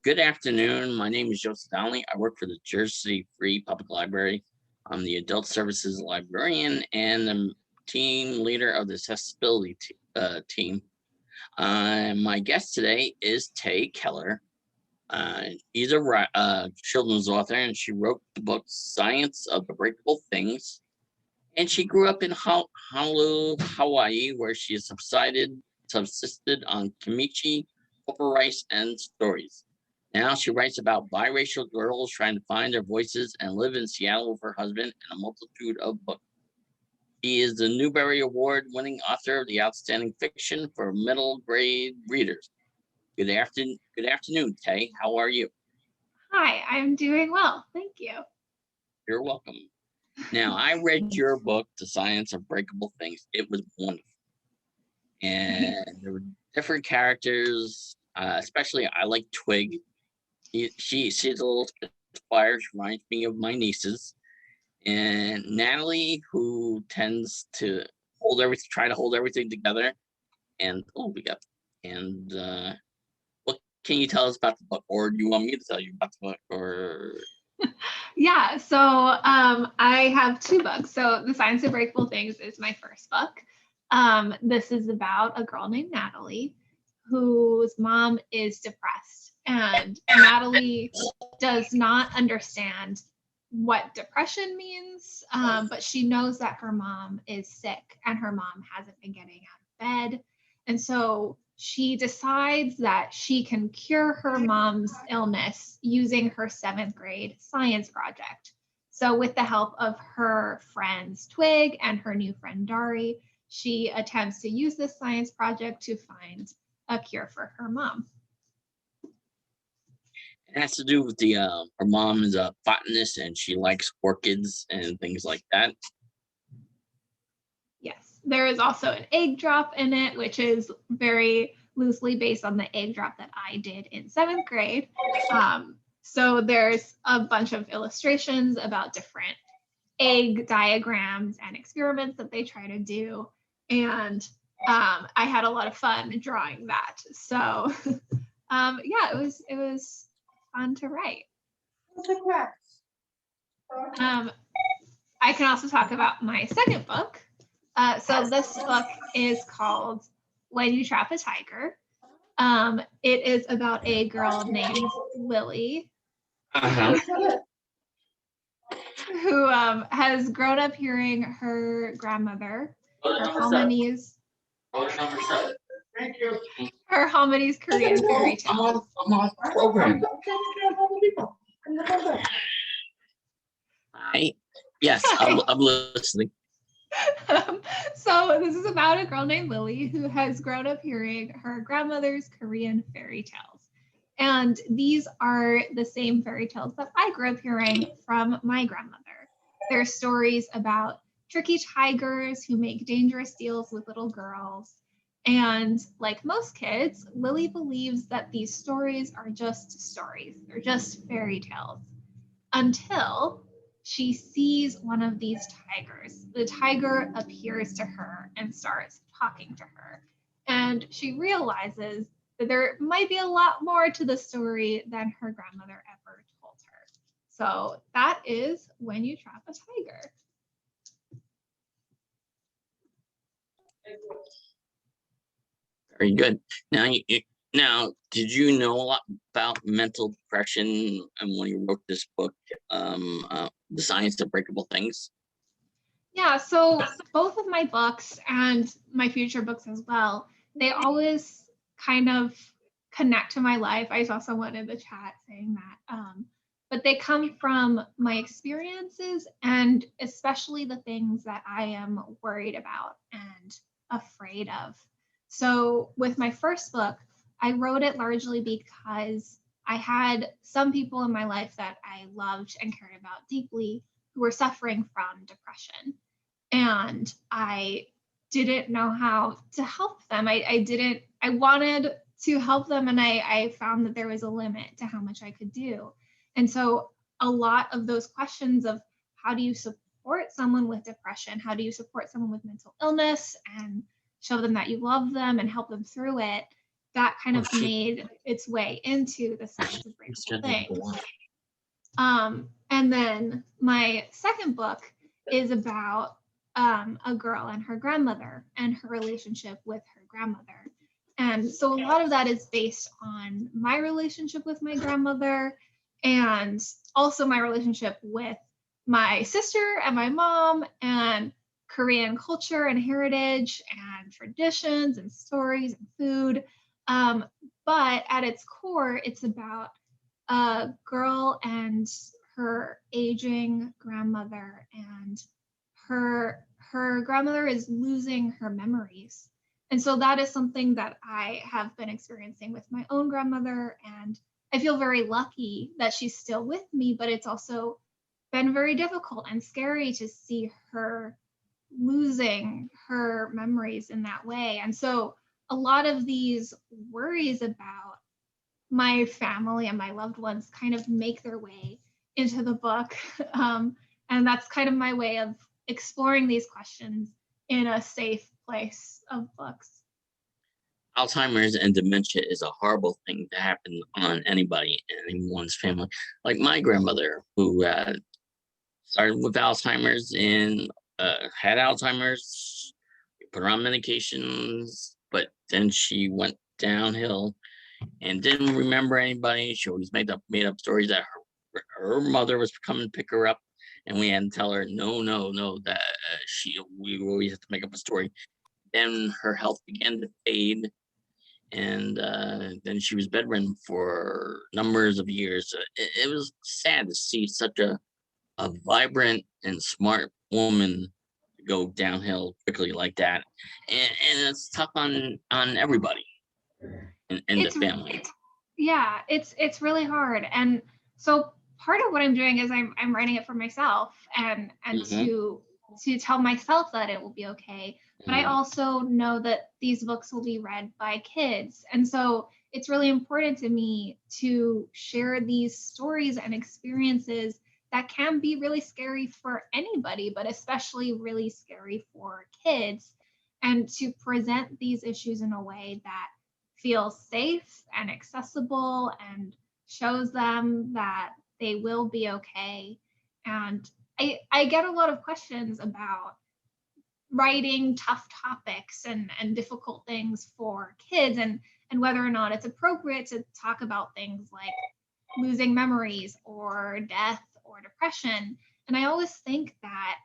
Good afternoon. My name is Joseph Donnelly. I work for the Jersey Free Public Library. I'm the Adult Services Librarian and the team leader of the accessibility team. My guest today is Tae Keller. He's a children's author, and she wrote the book Science of Breakable Things. And she grew up in Honolulu, Hawaii, where she subsisted on kimchi, pulper rice, and stories. Now she writes about biracial girls trying to find their voices and live in Seattle with her husband and a multitude of books. She is the Newbery Award-winning author of the outstanding fiction for middle grade readers. Good afternoon, Tae. How are you? Hi, I'm doing well. Thank you. You're welcome. Now, I read your book, The Science of Breakable Things. It was wonderful. And there were different characters, especially I like Twig. She's a little spitfire. She reminds me of my nieces. And Natalie, who tends to try to hold everything together. And what can you tell us about the book? Or do you want me to tell you about the book? Or Yeah, so I have two books. So The Science of Breakable Things is my first book. This is about a girl named Natalie whose mom is depressed. And Natalie does not understand what depression means, but she knows that her mom is sick and her mom hasn't been getting out of bed. And so she decides that she can cure her mom's illness using her 7th grade science project. So with the help of her friends Twig and her new friend Dari, she attempts to use this science project to find a cure for her mom. it has to do with her mom is a botanist and she likes orchids and things like that. Yes, there is also an egg drop in it, which is very loosely based on the egg drop that I did in 7th grade. So there's a bunch of illustrations about different egg diagrams and experiments that they try to do. And I had a lot of fun drawing that. So yeah, it was fun to write. I can also talk about my second book. So this book is called When You Trap a Tiger. It is about a girl named Lily who has grown up hearing her grandmother, her Haldimani's Korean fairy tales. I'm on program. Yes, I'm listening. So this is about a girl named Lily who has grown up hearing her grandmother's Korean fairy tales. And these are the same fairy tales that I grew up hearing from my grandmother. They're stories about tricky tigers who make dangerous deals with little girls. And like most kids, Lily believes that these stories are just stories. They're just fairy tales. Until she sees one of these tigers. The tiger appears to her and starts talking to her. And she realizes that there might be a lot more to the story than her grandmother ever told her. So that is When You Trap a Tiger. Very good. Now, did you know a lot about mental depression and when you wrote this book, The Science of Breakable Things? Yeah, so both of my books and my future books as well, they always kind of connect to my life. I saw someone in the chat saying that. But they come from my experiences and especially the things that I am worried about and afraid of. So with my first book, I wrote it largely because I had some people in my life that I loved and cared about deeply who were suffering from depression. And I didn't know how to help them. I wanted to help them, and I found that there was a limit to how much I could do. And so a lot of those questions of how do you support someone with depression? How do you support someone with mental illness and show them that you love them and help them through it? that kind Oh, of made its way into the Science of Breakable Things. And then my second book is about a girl and her grandmother and her relationship with her grandmother. And so a lot of that is based on my relationship with my grandmother and also my relationship with my sister and my mom and Korean culture and heritage and traditions and stories and food. But at its core, it's about a girl and her aging grandmother, and her grandmother is losing her memories. And so that is something that I have been experiencing with my own grandmother, and I feel very lucky that she's still with me, but it's also been very difficult and scary to see her losing her memories in that way. And so a lot of these worries about my family and my loved ones kind of make their way into the book. And that's kind of my way of exploring these questions in a safe place of books. Alzheimer's and dementia is a horrible thing to happen on anybody in anyone's family. Like my grandmother, who started with Alzheimer's and had Alzheimer's, we put her on medications, but then she went downhill and didn't remember anybody. She always made up stories that her mother was coming to pick her up, and we had to tell her no, that we always have to make up a story. Then her health began to fade, and then she was bedridden for numbers of years. It was sad to see such a vibrant and smart woman go downhill quickly like that, and it's tough on everybody in the family. Yeah, it's really hard. And so part of what I'm doing is I'm writing it for myself and to tell myself that it will be okay. But I also know that these books will be read by kids. And so it's really important to me to share these stories and experiences that can be really scary for anybody, but especially really scary for kids, and to present these issues in a way that feels safe and accessible and shows them that they will be okay. And I get a lot of questions about writing tough topics and difficult things for kids, and whether or not it's appropriate to talk about things like losing memories or death or depression. And I always think that,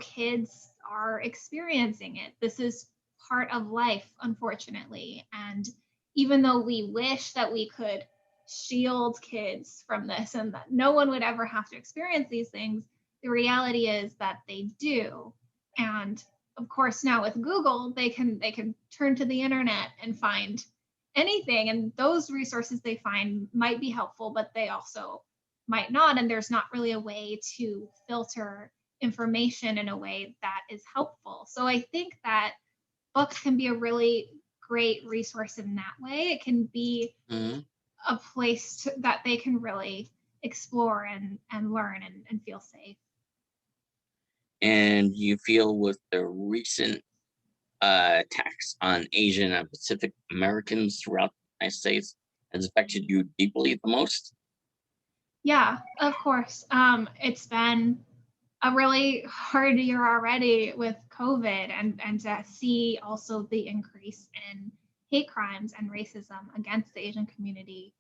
kids are experiencing it. This is part of life, unfortunately. And even though we wish that we could shield kids from this and that no one would ever have to experience these things, the reality is that they do. And of course, now with Google, they can turn to the internet and find anything, and those resources they find might be helpful, but they also might not, and there's not really a way to filter information in a way that is helpful. So I think that books can be a really great resource in that way. It can be a place that they can really explore and learn and feel safe. And you feel with the recent attacks on Asian and Pacific Americans throughout the United States has affected you deeply the most? Yeah, of course. It's been a really hard year already with COVID, and to see also the increase in hate crimes and racism against the Asian community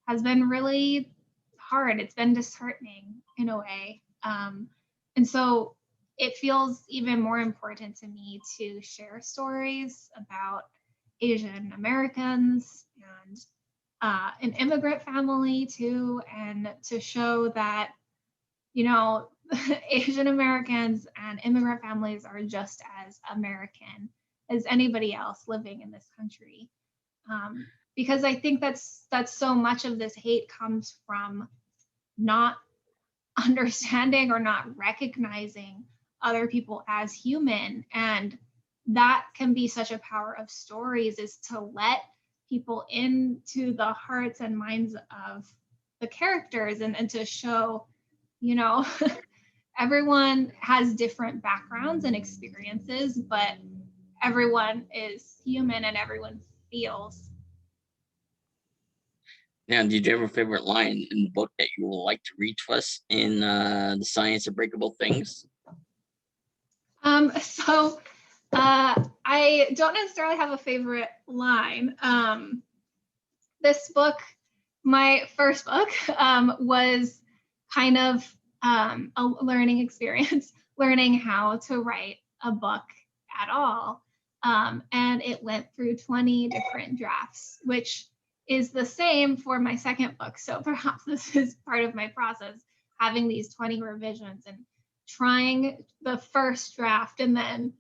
has been really hard. It's been disheartening in a way. And so it feels even more important to me to share stories about Asian Americans and an immigrant family too, and to show that, Asian Americans and immigrant families are just as American as anybody else living in this country. Because I think that's so much of this hate comes from not understanding or not recognizing other people as human. And that can be such a power of stories, is to let people into the hearts and minds of the characters, and to show, everyone has different backgrounds and experiences, but everyone is human and everyone feels Now, did you have a favorite line in the book that you would like to read to us in the Science of Breakable Things? So I don't necessarily have a favorite line. This book, my first book, was kind of a learning experience, learning how to write a book at all. And it went through 20 different drafts, which is the same for my second book. So perhaps this is part of my process, having these 20 revisions and trying the first draft, and then,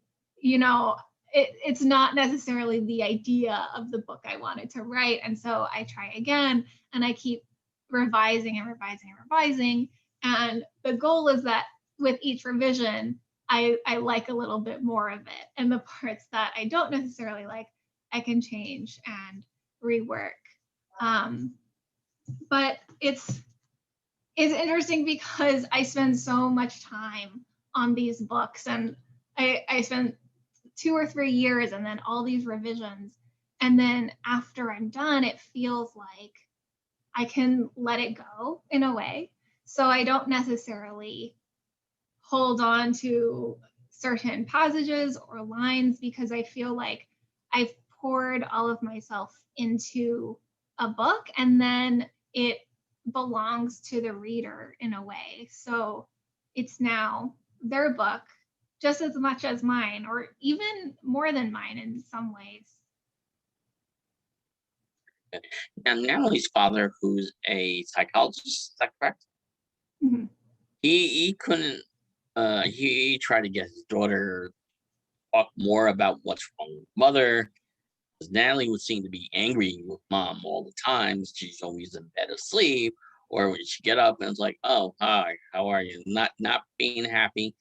it's not necessarily the idea of the book I wanted to write. And so I try again, and I keep revising and revising and revising. And the goal is that with each revision, I like a little bit more of it. And the parts that I don't necessarily like, I can change and rework. But it's interesting because I spend so much time on these books, and I spent 2 or 3 years and then all these revisions. And then after I'm done, it feels like I can let it go in a way. So I don't necessarily hold on to certain passages or lines because I feel like I've poured all of myself into a book, and then it belongs to the reader in a way. So it's now their book just as much as mine, or even more than mine in some ways. And Natalie's father, who's a psychologist, is that correct? Mhm. He couldn't. He tried to get his daughter to talk more about what's wrong with mother. Because Natalie would seem to be angry with mom all the time. She's always in bed asleep, or when she get up and it's like, "Oh, hi, how are you?" Not being happy.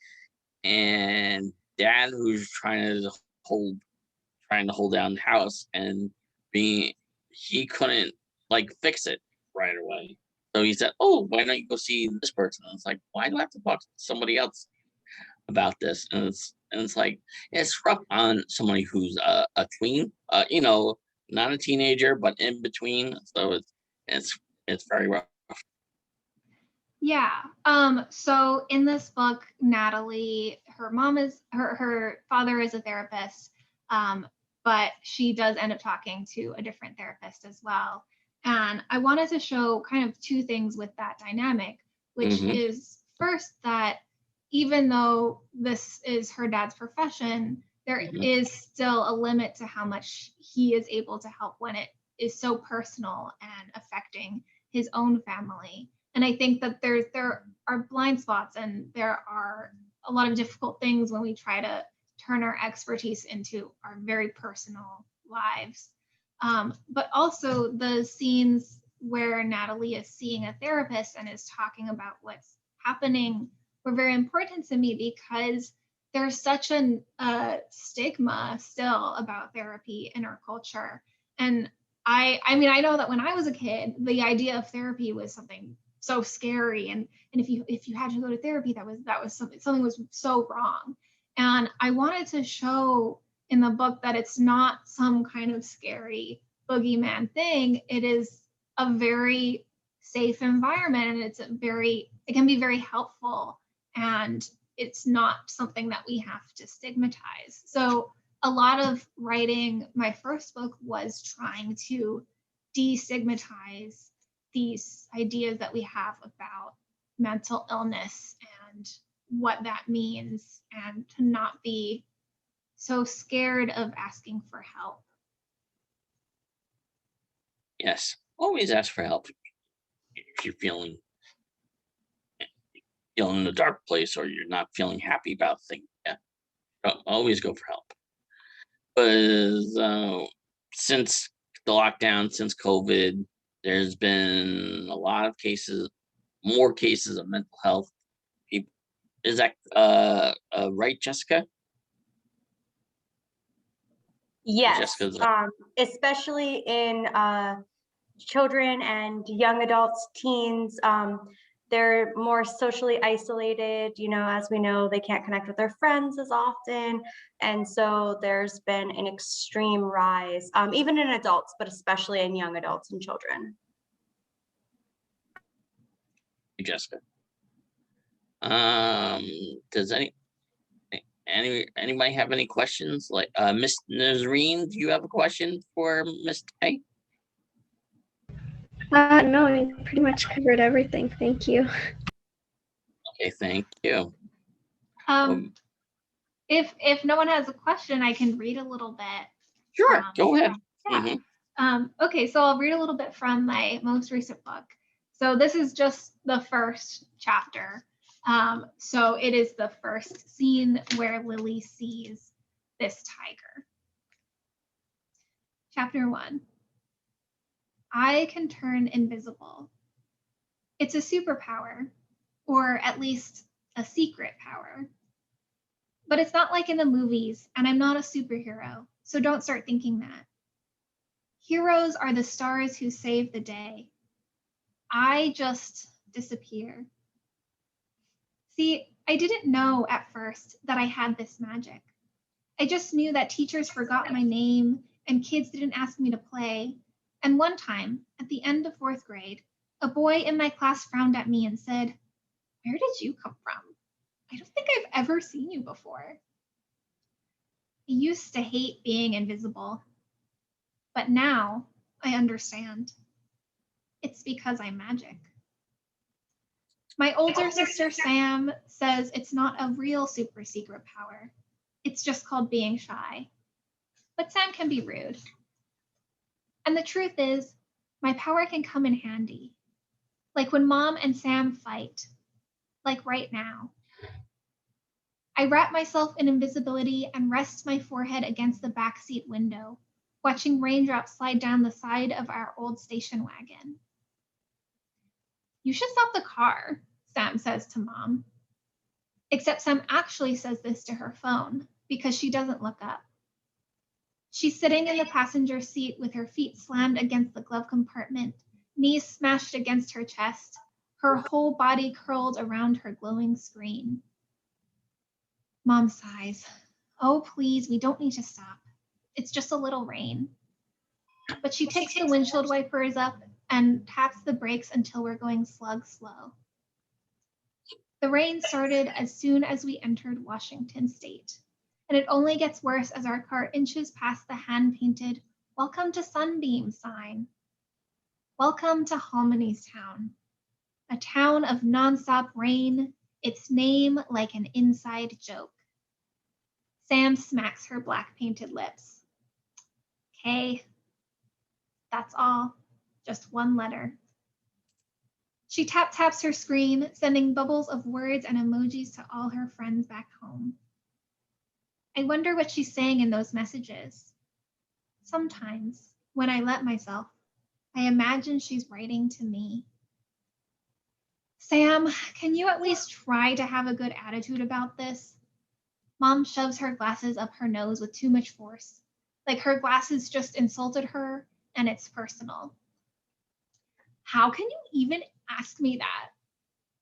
And dad, who's hold trying to hold down the house and being he couldn't like fix it right away. So he said, "Oh, why don't you go see this person?" And it's like, why do I have to talk to somebody else about this? And it's like it's rough on somebody who's a tween, not a teenager, but in between. So it's it's very rough. Yeah. So in this book, Natalie, her father is a therapist, but she does end up talking to a different therapist as well. And I wanted to show kind of two things with that dynamic, which Hmm. is first that even though this is her dad's profession, there Hmm. is still a limit to how much he is able to help when it is so personal and affecting his own family. And I think that there are blind spots, and there are a lot of difficult things when we try to turn our expertise into our very personal lives. But also the scenes where Natalie is seeing a therapist and is talking about what's happening were very important to me because there's such a stigma still about therapy in our culture. And I mean, I know that when I was a kid, the idea of therapy was something so scary, and if you had to go to therapy, that was something was so wrong. And I wanted to show in the book that it's not some kind of scary boogeyman thing. It is a very safe environment, and it can be very helpful, and it's not something that we have to stigmatize. So a lot of writing my first book was trying to destigmatize these ideas that we have about mental illness and what that means, and to not be so scared of asking for help. Yes, always ask for help if you're feeling in a dark place or you're not feeling happy about things. Yeah, always go for help. Because since the lockdown, since COVID, there's been a lot of cases, more cases of mental health. People, is that right, Jessica? Yes, Jessica's especially in children and young adults, teens. They're more socially isolated. As we know, they can't connect with their friends as often. And so there's been an extreme rise, even in adults, but especially in young adults and children. Jessica. Does anybody have any questions? Like Miss Nazreen, do you have a question for Miss Tae? No, you pretty much covered everything. Thank you. Okay, thank you. If no one has a question, I can read a little bit. Sure, go ahead. Yeah. Okay, so I'll read a little bit from my most recent book. So this is just the first chapter. So it is the first scene where Lily sees this tiger. Chapter 1. I can turn invisible. It's a superpower, or at least a secret power. But it's not like in the movies, and I'm not a superhero, so don't start thinking that. Heroes are the stars who save the day. I just disappear. See, I didn't know at first that I had this magic. I just knew that teachers forgot my name and kids didn't ask me to play. And one time, at the end of 4th grade, a boy in my class frowned at me and said, "Where did you come from? I don't think I've ever seen you before." I used to hate being invisible, but now I understand. It's because I'm magic. My older sister Sam says it's not a real super secret power. It's just called being shy. But Sam can be rude. And the truth is, my power can come in handy. Like when Mom and Sam fight, like right now. I wrap myself in invisibility and rest my forehead against the backseat window, watching raindrops slide down the side of our old station wagon. "You should stop the car," Sam says to Mom. Except Sam actually says this to her phone because she doesn't look up. She's sitting in the passenger seat with her feet slammed against the glove compartment, knees smashed against her chest, her whole body curled around her glowing screen. Mom sighs. "Oh, please, we don't need to stop. It's just a little rain." But she picks the windshield wipers up and taps the brakes until we're going slug slow. The rain started as soon as we entered Washington State, and it only gets worse as our car inches past the hand-painted "Welcome to Sunbeam" sign. Welcome to Homony's Town, a town of nonstop rain, its name like an inside joke. Sam smacks her black painted lips. "Okay, that's all, just one letter." She taps her screen, sending bubbles of words and emojis to all her friends back home. I wonder what she's saying in those messages. Sometimes, when I let myself, I imagine she's writing to me. "Sam, can you at least try to have a good attitude about this?" Mom shoves her glasses up her nose with too much force, like her glasses just insulted her and it's personal. "How can you even ask me that?"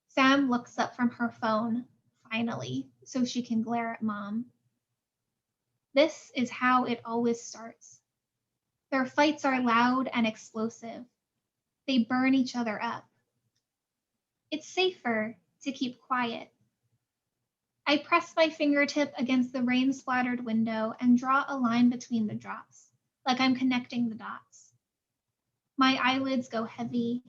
Sam looks up from her phone, finally, so she can glare at Mom. This is how it always starts. Their fights are loud and explosive. They burn each other up. It's safer to keep quiet. I press my fingertip against the rain-splattered window and draw a line between the drops, like I'm connecting the dots. My eyelids go heavy.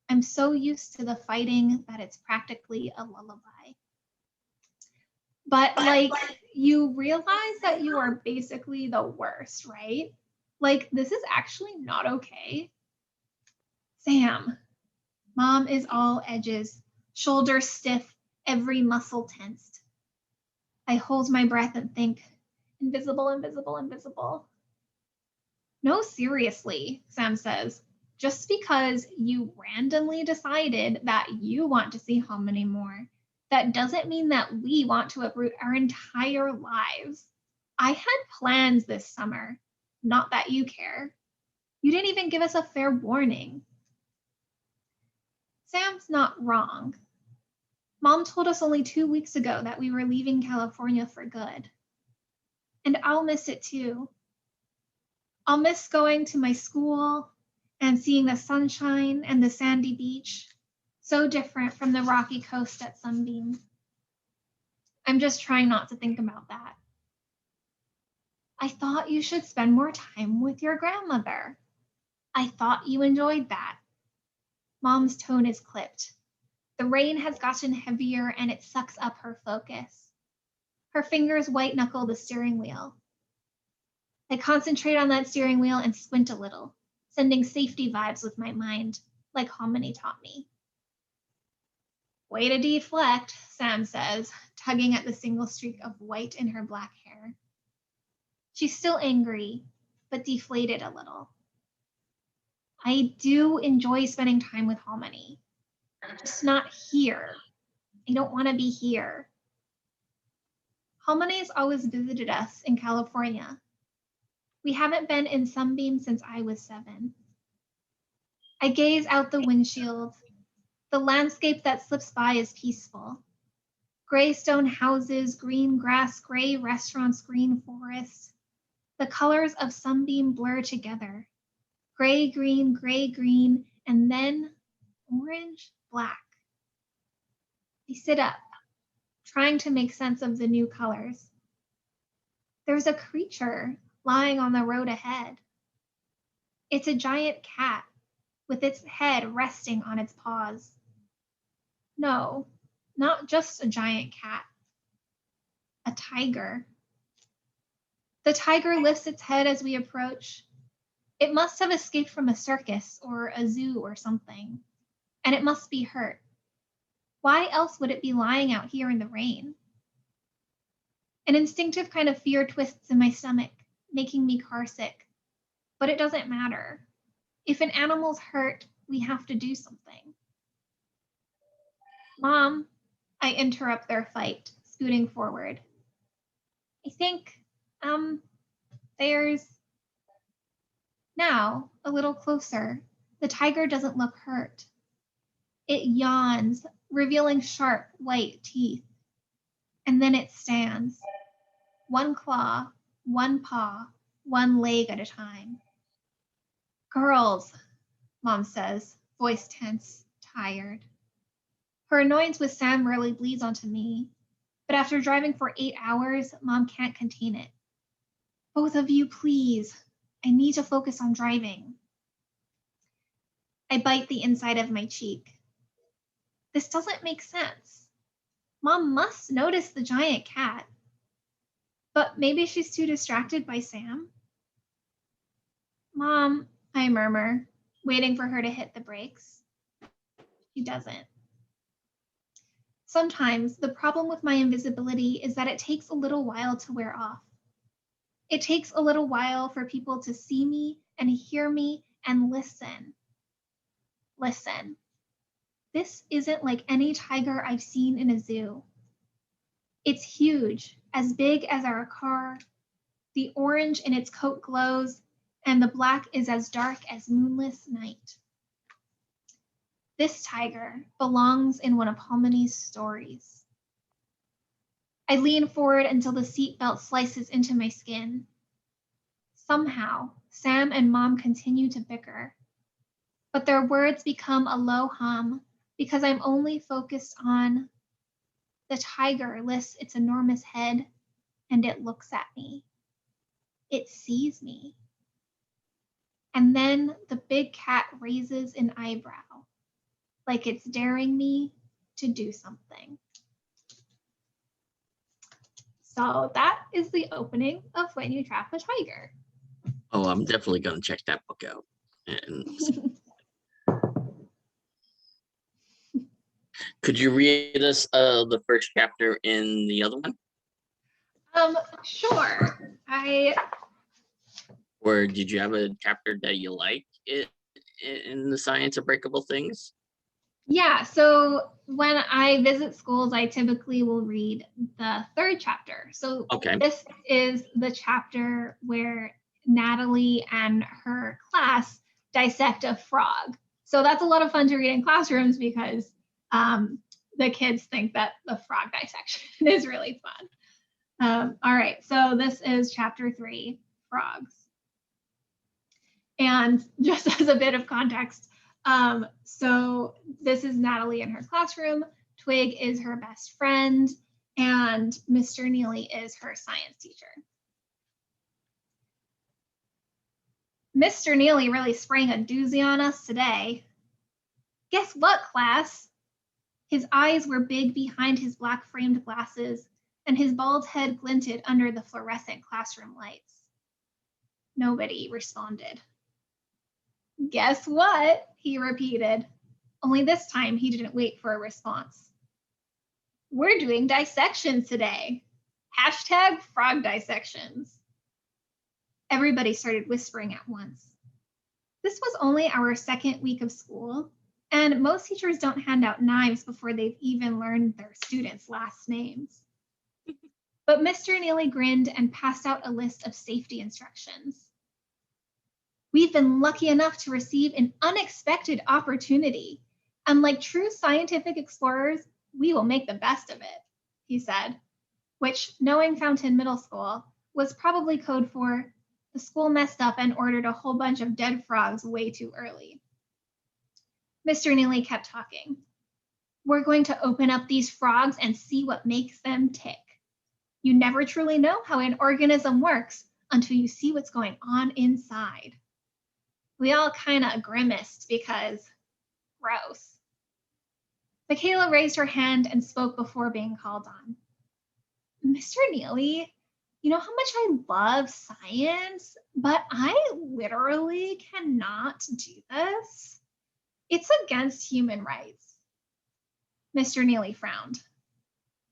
I'm so used to the fighting that it's practically a lullaby. But like, you realize that you are basically the worst, right? Like, this is actually not okay. "Sam." Mom is all edges, shoulders stiff, every muscle tensed. I hold my breath and think, invisible, invisible, invisible. "No, seriously," Sam says. "Just because you randomly decided that you want to see Hominy more, that doesn't mean that we want to uproot our entire lives. I had plans this summer, not that you care. You didn't even give us a fair warning." Sam's not wrong. Mom told us only 2 weeks ago that we were leaving California for good. And I'll miss it too. I'll miss going to my school and seeing the sunshine and the sandy beach. So different from the rocky coast at Sunbeam. I'm just trying not to think about that. I thought you should spend more time with your grandmother. I thought you enjoyed that. Mom's tone is clipped. The rain has gotten heavier and it sucks up her focus. Her fingers white knuckle the steering wheel. I concentrate on that steering wheel and squint a little, sending safety vibes with my mind, like Hominy taught me. Way to deflect, Sam says, tugging at the single streak of white in her black hair. She's still angry, but deflated a little. I do enjoy spending time with Hominy, just not here. I don't want to be here. Homony's always visited us in California. We haven't been in Sunbeam since I was 7. I gaze out the windshield. The landscape that slips by is peaceful. Gray stone houses, green grass, gray restaurants, green forests. The colors of Sunbeam blur together. Gray, green, and then orange, black. I sit up, trying to make sense of the new colors. There's a creature lying on the road ahead. It's a giant cat with its head resting on its paws. No, not just a giant cat, a tiger. The tiger lifts its head as we approach. It must have escaped from a circus or a zoo or something, and it must be hurt. Why else would it be lying out here in the rain? An instinctive kind of fear twists in my stomach, making me carsick. But it doesn't matter. If an animal's hurt, we have to do something. Mom, I interrupt their fight, scooting forward. I think, there's... Now, a little closer, the tiger doesn't look hurt. It yawns, revealing sharp, white teeth. And then it stands. One claw, one paw, one leg at a time. Girls, Mom says, voice tense, tired. Her annoyance with Sam rarely bleeds onto me, but after driving for 8 hours, Mom can't contain it. Both of you, please. I need to focus on driving. I bite the inside of my cheek. This doesn't make sense. Mom must notice the giant cat. But maybe she's too distracted by Sam. Mom, I murmur, waiting for her to hit the brakes. She doesn't. Sometimes the problem with my invisibility is that it takes a little while to wear off. It takes a little while for people to see me and hear me and listen. Listen. This isn't like any tiger I've seen in a zoo. It's huge, as big as our car. The orange in its coat glows, and the black is as dark as moonless night. This tiger belongs in one of Homony's stories. I lean forward until the seatbelt slices into my skin. Somehow, Sam and Mom continue to bicker, but their words become a low hum because I'm only focused on the tiger lifts its enormous head and it looks at me. It sees me. And then the big cat raises an eyebrow, like it's daring me to do something. So that is the opening of When You Trap a Tiger. Oh, I'm definitely going to check that book out. And could you read us the first chapter in the other one? Sure. Or did you have a chapter that you like in the Science of Breakable Things? Yeah, so when I visit schools, I typically will read the 3rd chapter. So Okay. This is the chapter where Natalie and her class dissect a frog. So that's a lot of fun to read in classrooms because the kids think that the frog dissection is really fun. All right, so this is chapter 3, Frogs. And just as a bit of context, So this is Natalie in her classroom. Twig is her best friend, and Mr. Neely is her science teacher. Mr. Neely really sprang a doozy on us today. Guess what, class? His eyes were big behind his black framed glasses, and his bald head glinted under the fluorescent classroom lights. Nobody responded. Guess what? He repeated. Only this time he didn't wait for a response. We're doing dissections today. Hashtag frog dissections. Everybody started whispering at once. This was only our second week of school, and most teachers don't hand out knives before they've even learned their students' last names. But Mr. Neely grinned and passed out a list of safety instructions. We've been lucky enough to receive an unexpected opportunity, and like true scientific explorers, we will make the best of it, he said, which, knowing Fountain Middle School, was probably code for the school messed up and ordered a whole bunch of dead frogs way too early. Mr. Neely kept talking. We're going to open up these frogs and see what makes them tick. You never truly know how an organism works until you see what's going on inside. We all kind of grimaced because gross. Michaela raised her hand and spoke before being called on. Mr. Neely, you know how much I love science, but I literally cannot do this. It's against human rights. Mr. Neely frowned.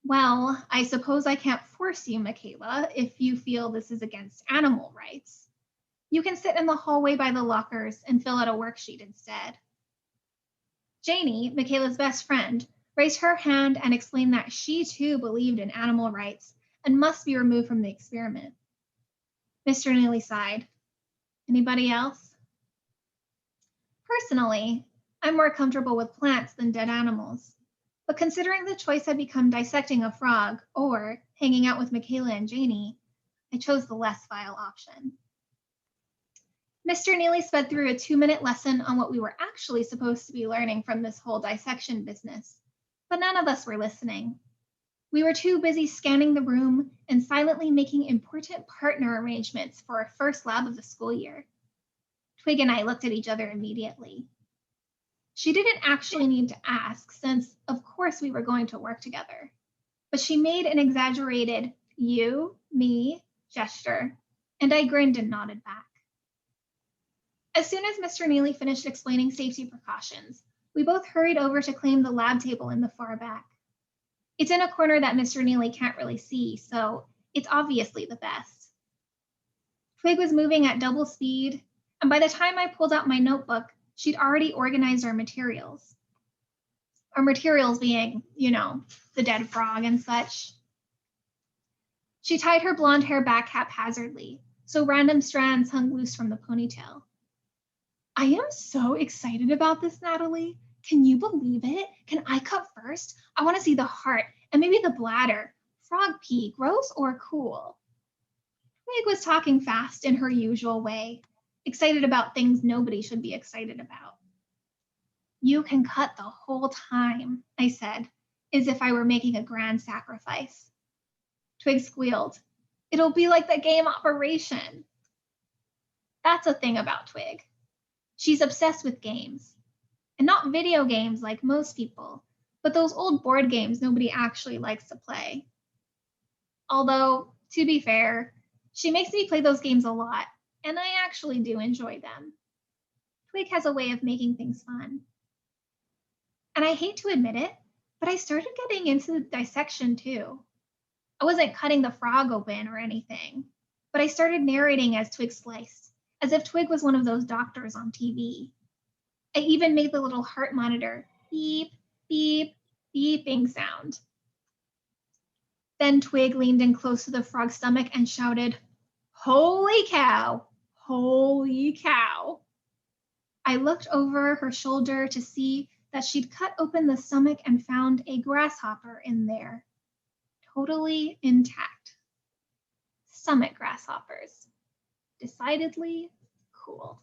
Well, I suppose I can't force you, Michaela, if you feel this is against animal rights. You can sit in the hallway by the lockers and fill out a worksheet instead. Janie, Michaela's best friend, raised her hand and explained that she too believed in animal rights and must be removed from the experiment. Mr. Neely sighed. Anybody else? Personally, I'm more comfortable with plants than dead animals, but considering the choice had become dissecting a frog or hanging out with Michaela and Janie, I chose the less vile option. Mr. Neely sped through a 2-minute lesson on what we were actually supposed to be learning from this whole dissection business, but none of us were listening. We were too busy scanning the room and silently making important partner arrangements for our first lab of the school year. Twig and I looked at each other immediately. She didn't actually need to ask, since of course we were going to work together, but she made an exaggerated you, me gesture, and I grinned and nodded back. As soon as Mr. Neely finished explaining safety precautions, we both hurried over to claim the lab table in the far back. It's in a corner that Mr. Neely can't really see, so it's obviously the best. Twig was moving at double speed, and by the time I pulled out my notebook, she'd already organized our materials. Our materials being, the dead frog and such. She tied her blonde hair back haphazardly, so random strands hung loose from the ponytail. I am so excited about this, Natalie. Can you believe it? Can I cut first? I want to see the heart and maybe the bladder. Frog pee, gross or cool? Twig was talking fast in her usual way, excited about things nobody should be excited about. You can cut the whole time, I said, as if I were making a grand sacrifice. Twig squealed. It'll be like the game Operation. That's a thing about Twig. She's obsessed with games. And not video games like most people, but those old board games nobody actually likes to play. Although, to be fair, she makes me play those games a lot, and I actually do enjoy them. Twig has a way of making things fun. And I hate to admit it, but I started getting into the dissection too. I wasn't cutting the frog open or anything, but I started narrating as Twig sliced, as if Twig was one of those doctors on TV. I even made the little heart monitor beep, beep, beeping sound. Then Twig leaned in close to the frog's stomach and shouted, "Holy cow, holy cow." I looked over her shoulder to see that she'd cut open the stomach and found a grasshopper in there, totally intact. Stomach grasshoppers. Decidedly cool.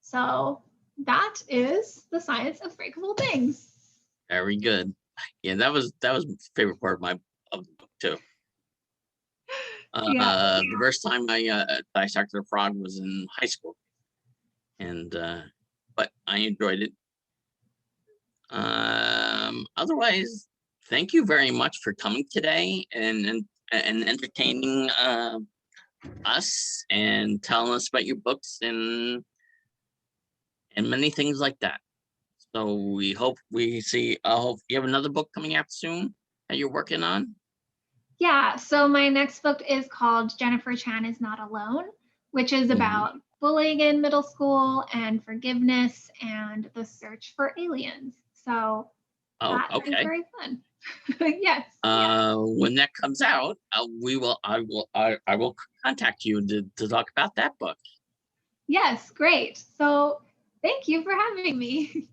So that is The Science of Breakable Things. Very good. Yeah, that was my favorite part of the book too. Yeah. The first time I dissected a frog was in high school, and but I enjoyed it. Otherwise, thank you very much for coming today and entertaining us and telling us about your books and many things like that. So we hope we see. I hope you have another book coming out soon that you're working on. Yeah, so my next book is called Jennifer Chan is Not Alone, which is about bullying in middle school and forgiveness and the search for aliens. So that is very fun. Yes. When that comes out, I will contact you to talk about that book. Yes, great. So thank you for having me.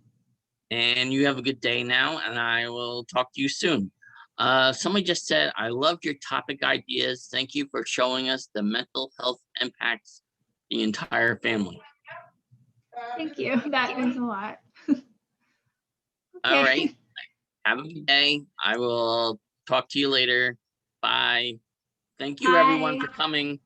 And you have a good day now, and I will talk to you soon. Somebody just said, I loved your topic ideas. Thank you for showing us the mental health impacts the entire family. Thank you. That means a lot. All right. Have a good day. I will talk to you later. Bye. Thank you, everyone, for coming.